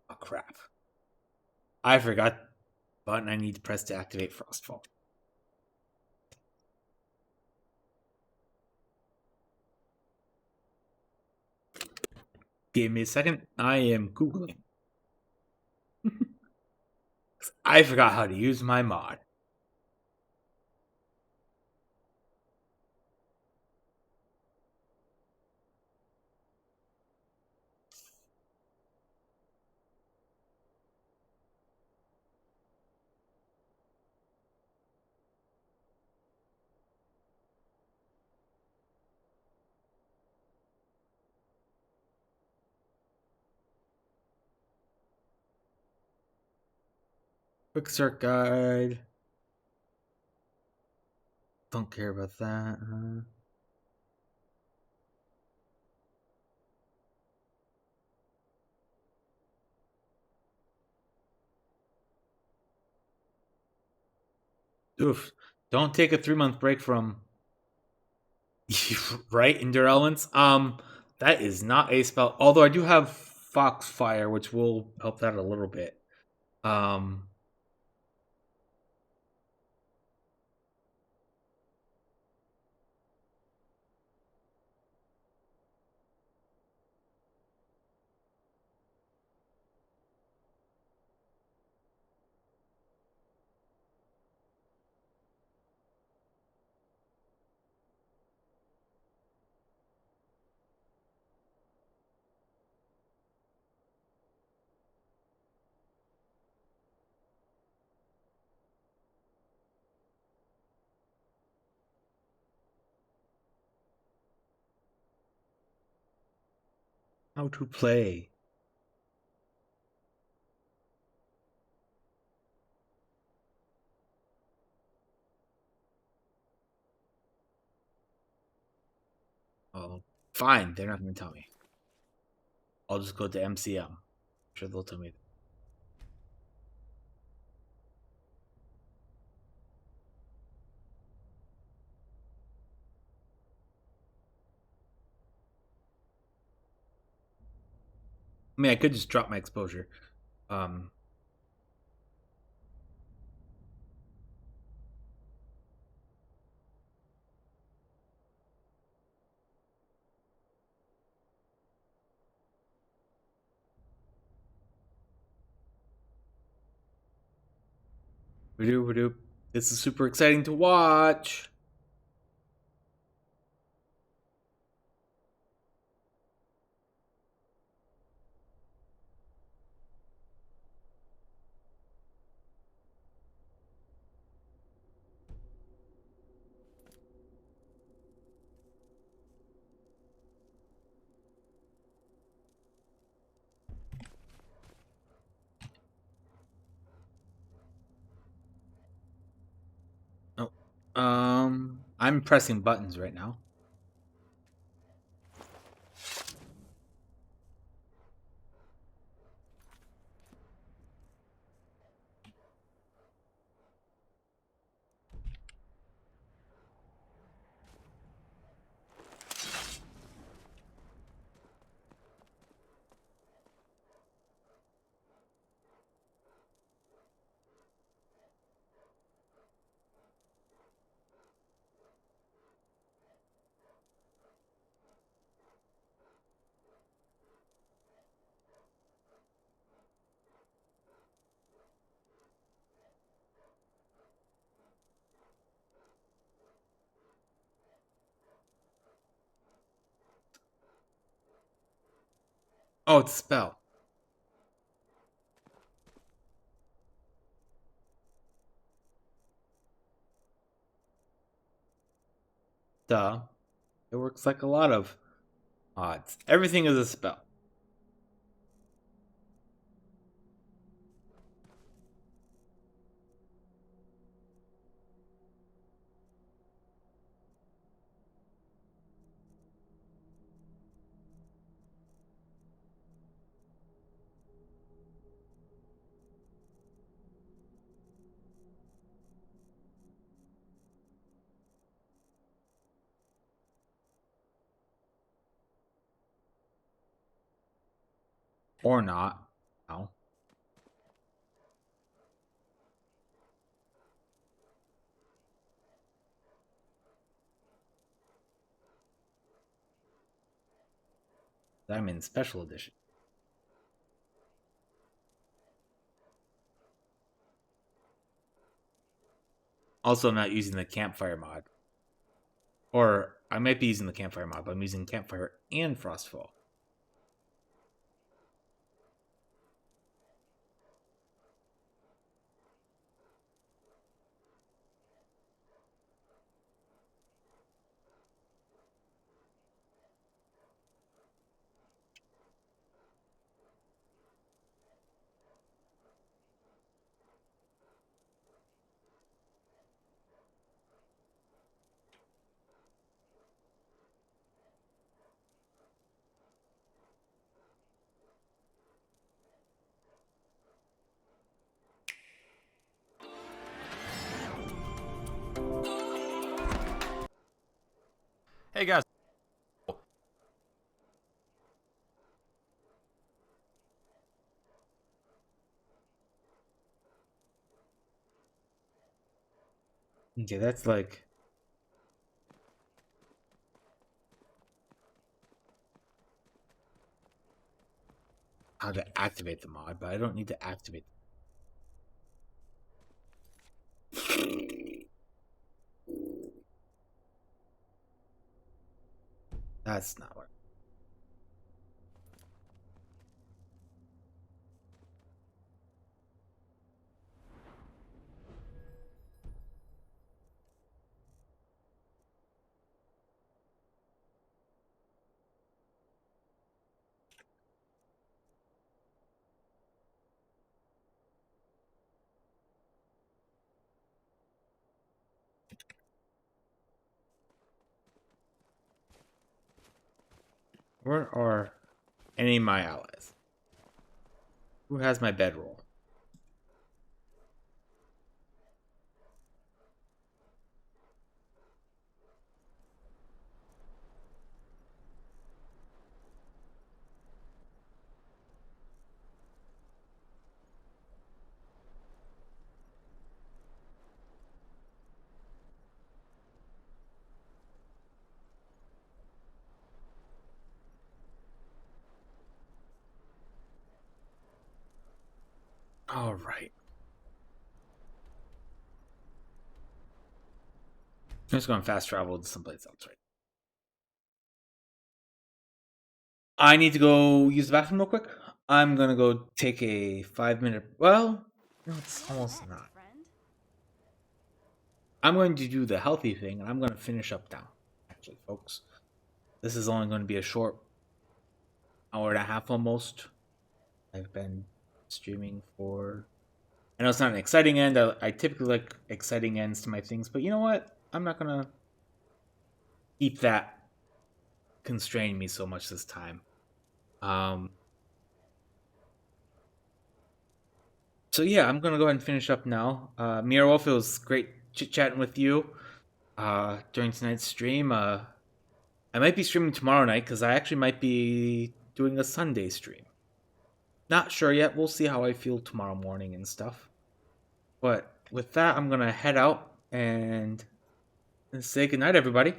Oh, crap. I forgot the button I need to press to activate Frostfall. Give me a second. I am Googling. I forgot how to use my mod. Quick start guide. Don't care about that. Oof. Don't take a 3-month break from right Endure Elements. That is not a spell. Although I do have Foxfire, which will help that a little bit. Um how to play. Oh, fine. They're not going to tell me. I'll just go to MCM. I'm sure they'll tell me. I mean, I could just drop my exposure. Um, This is super exciting to watch. Oh, I'm pressing buttons right now. Oh, it's a spell. Duh. It works like a lot of mods. Everything is a spell. Or not. No. I'm in special edition. Also, I'm not using the campfire mod. Or I might be using the campfire mod, but I'm using campfire and frostfall. Hey guys. Okay, that's like how to activate the mod, but I don't need to activate. That's not what. Where are any of my allies? Who has my bedroll? All right. I'm just going to fast travel to someplace else, right? I need to go use the bathroom real quick. I'm gonna go take a 5 minute. Well, no, it's almost Next, not. friend. I'm going to do the healthy thing, and I'm going to finish up now. Actually, folks, this is only going to be a short hour and a half almost. I've been streaming for. I know it's not an exciting end. I typically like exciting ends to my things, but you know what? I'm not gonna keep that constrain me so much this time. Um. So yeah, I'm gonna go ahead and finish up now. Mira Wolf, it was great chit chatting with you during tonight's stream. I might be streaming tomorrow night because I actually might be doing a Sunday stream. Not sure yet. We'll see how I feel tomorrow morning and stuff. But with that, I'm gonna head out and say goodnight, everybody.